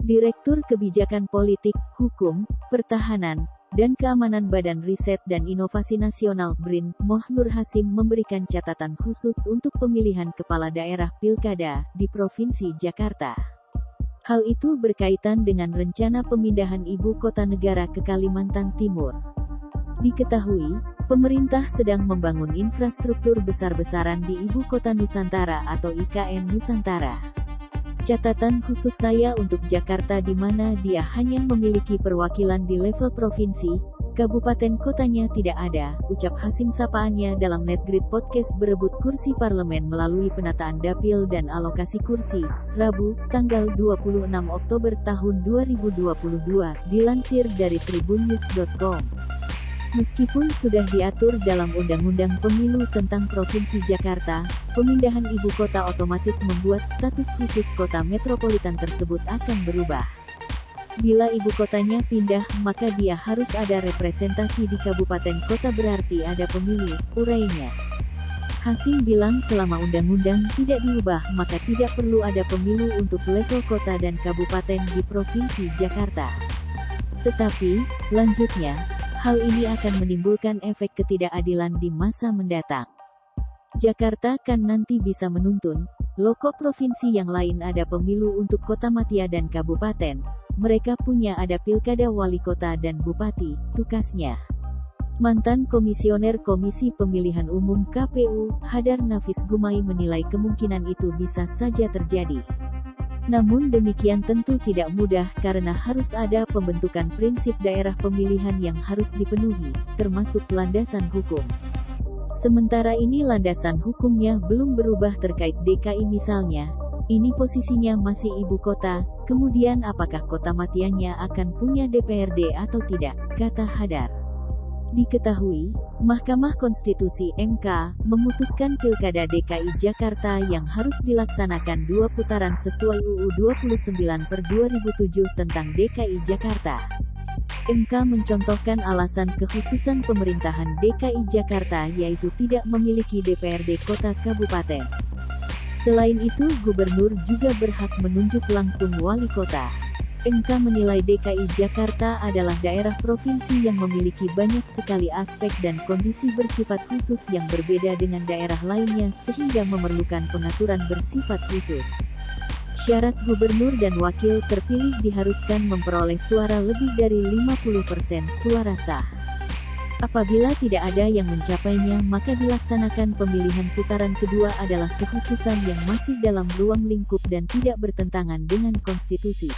Direktur Kebijakan Politik, Hukum, Pertahanan, dan Keamanan Badan Riset dan Inovasi Nasional (BRIN), Moh Nur Hasim memberikan catatan khusus untuk pemilihan kepala daerah Pilkada di Provinsi Jakarta. Hal itu berkaitan dengan rencana pemindahan ibu kota negara ke Kalimantan Timur. Diketahui, pemerintah sedang membangun infrastruktur besar-besaran di Ibu Kota Nusantara atau IKN Nusantara. Catatan khusus saya untuk Jakarta di mana dia hanya memiliki perwakilan di level provinsi, kabupaten kotanya tidak ada, ucap Hasim sapaannya dalam Netgrid Podcast berebut kursi parlemen melalui penataan dapil dan alokasi kursi, Rabu, tanggal 26 Oktober tahun 2022, dilansir dari tribunnews.com. Meskipun sudah diatur dalam Undang-Undang Pemilu tentang Provinsi Jakarta, pemindahan ibu kota otomatis membuat status khusus kota metropolitan tersebut akan berubah. Bila ibu kotanya pindah, maka dia harus ada representasi di kabupaten kota berarti ada pemilih, urainya. Hasim bilang selama undang-undang tidak diubah maka tidak perlu ada pemilu untuk level kota dan kabupaten di Provinsi Jakarta. Tetapi, lanjutnya, hal ini akan menimbulkan efek ketidakadilan di masa mendatang. Jakarta kan nanti bisa menuntun, loh kok provinsi yang lain ada pemilu untuk kota matia dan kabupaten, mereka punya ada pilkada wali kota dan bupati, tukasnya. Mantan Komisioner Komisi Pemilihan Umum KPU, Hadar Nafis Gumai menilai kemungkinan itu bisa saja terjadi. Namun demikian tentu tidak mudah karena harus ada pembentukan prinsip daerah pemilihan yang harus dipenuhi, termasuk landasan hukum. Sementara ini landasan hukumnya belum berubah terkait DKI misalnya, ini posisinya masih ibu kota, kemudian apakah kota matiannya akan punya DPRD atau tidak, kata Hadar. Diketahui, Mahkamah Konstitusi (MK) memutuskan Pilkada DKI Jakarta yang harus dilaksanakan 2 putaran sesuai UU 29/2007 tentang DKI Jakarta. MK mencontohkan alasan kekhususan pemerintahan DKI Jakarta yaitu tidak memiliki DPRD kota kabupaten. Selain itu, gubernur juga berhak menunjuk langsung wali kota. MK menilai DKI Jakarta adalah daerah provinsi yang memiliki banyak sekali aspek dan kondisi bersifat khusus yang berbeda dengan daerah lainnya sehingga memerlukan pengaturan bersifat khusus. Syarat gubernur dan wakil terpilih diharuskan memperoleh suara lebih dari 50% suara sah. Apabila tidak ada yang mencapainya maka dilaksanakan pemilihan putaran kedua adalah kekhususan yang masih dalam ruang lingkup dan tidak bertentangan dengan konstitusi.